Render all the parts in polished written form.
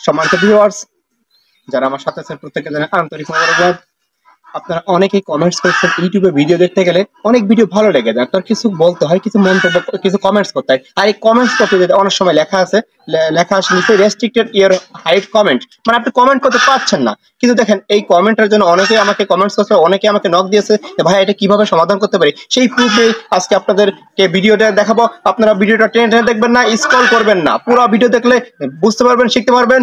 সম্মানিত ভিউয়ার্স, যারা আমার সাথে আছেন প্রত্যেককে জানাই আন্তরিক মোবারকবাদ। আপনারা অনেকেই কমেন্টস করছেন ইউটিউবে ভিডিও দেখতে গেলে অনেক ভিডিও ভালো লেগে যায়, তার কিছু বলতে হয়, কিছু মন্তব্য, কিছু কমেন্টস করতে হয়। আর এই কমেন্টস করতে যেতে অনেক সময় লেখা আসে নিচে রেস্ট্রিক্টেড ইওর হাইড কমেন্ট, মানে আপনি কমেন্ট করতে পারছেন না। কিন্তু দেখেন এই কমেন্টের জন্য অনেকেই আমাকে কমেন্টস করছে, অনেকে আমাকে নক দিয়েছে, ভাই এটা কিভাবে সমাধান করতে পারি। সেই প্রুফে আজকে আপনাদেরকে ভিডিওটা দেখাবো। আপনারা ভিডিওটা টেনে টেনে দেখবেন না, স্ক্রল করবেন না, পুরো ভিডিও দেখলে বুঝতে পারবেন, শিখতে পারবেন,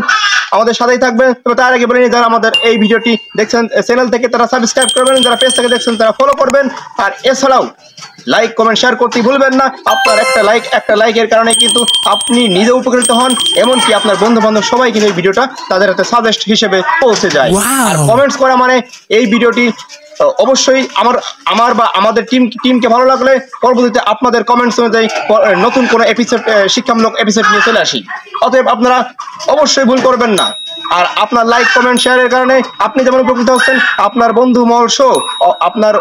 আমাদের সাথেই থাকবেন। তবে তার আগে বলে নিই, যারা আমাদের এই ভিডিওটি দেখছেন চ্যানেল থেকে তারা সাবস্ক্রাইব করবেন, যারা পেজ থেকে দেখছেন তারা ফলো করবেন। আর এছাড়াও লাইক কমেন্ট শেয়ার করতে ভুলবেন না। আপনার একটা লাইকের কারণে কিন্তু আপনি নিজে উপকৃত হন, এমনকি আপনার বন্ধু বান্ধব সবাই কিন্তু এই ভিডিওটা তাদের হাতে সাজেস্ট হিসেবে পৌঁছে যায়। আর কমেন্টস করা মানে এই ভিডিওটি অবশ্যই আমার বা আমাদের টিমকে ভালো লাগলে পরবর্তীতে আপনাদের কমেন্টস অনুযায়ী নতুন কোনো এপিসোড, শিক্ষামূলক এপিসোড নিয়ে চলে আসি। অতএব আপনারা অবশ্যই ভুল করবেন না। আর আপনার লাইক কমেন্ট শেয়ারের কারণে আপনি যেমন উপকৃত হচ্ছেন, আপনার বন্ধু মহল সহ আপনার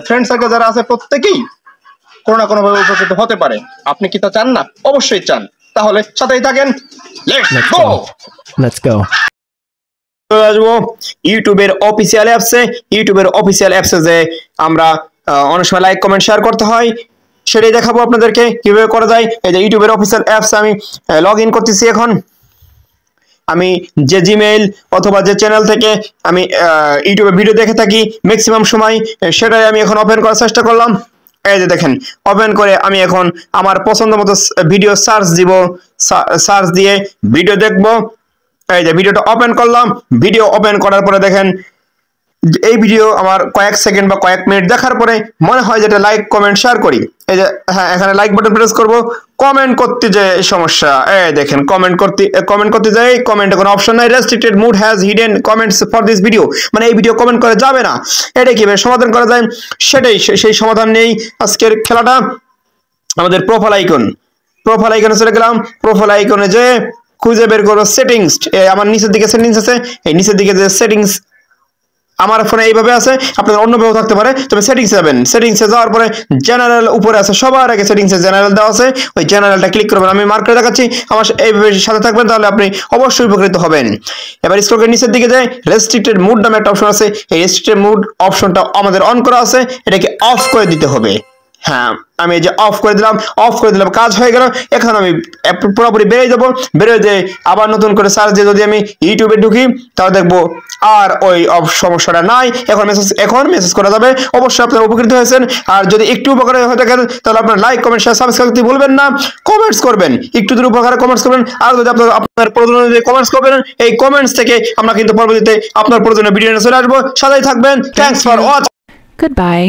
ফ্রেন্ড সার্কেল যারা আছে প্রত্যেকেই কোনো না কোনো ভাবে উপকৃত হতে পারে। আপনি কি তা চান না? অবশ্যই চান। তাহলে সাথেই থাকেন, লেটস গো। আসবো ইউটিউবের অফিসিয়াল অ্যাপসে যে আমরা অনেক সময় লাইক কমেন্ট শেয়ার করতে হয়, সেটাই দেখাবো আপনাদেরকে কিভাবে করা যায়। এই যে ইউটিউবের অফিসিয়াল অ্যাপস আমি লগ ইন করতেছি। এখন আমি যে জিমেইল অথবা যে চ্যানেল থেকে আমি ইউটিউবে ভিডিও দেখে থাকি ম্যাক্সিমাম সময়, সেটাই আমি এখন ওপেন করার চেষ্টা করলাম। এই যে দেখেন, ওপেন করে আমি এখন আমার পছন্দ মতো ভিডিও সার্চ দিয়ে ভিডিও দেখবো। এই যে ভিডিওটা ওপেন করলাম, ভিডিও ওপেন করার পরে দেখেন এই ভিডিও আমার কয়েক সেকেন্ড বা কয়েক মিনিট দেখার পরে মনে হয় যেটা লাইক কমেন্ট শেয়ার করি। এই যে হ্যাঁ, এখানে লাইক বাটন প্রেস করব। কমেন্ট করতে যে সমস্যা, এই দেখেন কমেন্ট করতে যাই কমেন্টে কোনো অপশন নাই। Restricted mode has hidden comments for this video, মানে এই ভিডিও কমেন্ট করা যাবে না। এটা কিভাবে সমাধান করা যায়, সেই সমাধান নেই আজকের খেলাটা। আমাদের প্রোফাইল আইকনে চলে গেলাম। প্রোফাইল আইকনে যে খুঁজে বের করবো সেটিংস। আমার নিচের দিকে সেটিংস আছে, এই নিচের দিকে যে সেটিংস আমার ফোনে এইভাবে আছে, আপনাদের অন্যভাবে থাকতে পারে। তবে সেটিংসে যাবেন, সেটিংসে যাওয়ার পরে জেনারেল উপরে আছে, সবার আগে সেটিংসে জেনারেল দেওয়া আছে, ওই জেনারেলটা ক্লিক করবেন। আমি মার্ক করে দেখাচ্ছি, আমার এইভাবে সাথে থাকবেন, তাহলে আপনি অবশ্যই উপকৃত হবেন। এবার স্ক্রল করে নিচের দিকে যায়, রেস্ট্রিক্টেড মুড নামে একটা অপশন আছে। এই রেস্ট্রিক্টেড মুড অপশনটা আমাদের অন করা আছে, এটাকে অফ করে দিতে হবে। হ্যাঁ, আমি এই যে অফ করে দিলাম, কাজ হয়ে গেল। এখন আমি পুরোপুরি বেরিয়ে যে আবার নতুন করে সার্চ দিয়ে যদি আমি ইউটিউবে ঢুকি, তাহলে দেখবো আর ওই সমস্যাটা নাই। এখন মেসেজ করা যাবে। অবশ্যই আপনারা উপকৃত হয়েছেন। আর যদি একটু উপকার হয়ে থাকেন, তাহলে আপনার লাইক কমেন্ট শেয়ার সাবস্ক্রাইব করতে ভুলবেন না। কমেন্টস করবেন, একটু দূর উপকারে কমেন্টস করবেন। আর যদি আপনার প্রয়োজনীয় কমেন্টস করবেন, এই কমেন্টস থেকে আমরা কিন্তু পরবর্তীতে আপনার প্রয়োজনীয় ভিডিও নিয়ে চলে আসবো। সাথেই থাকবেন। Thanks for watching. Goodbye.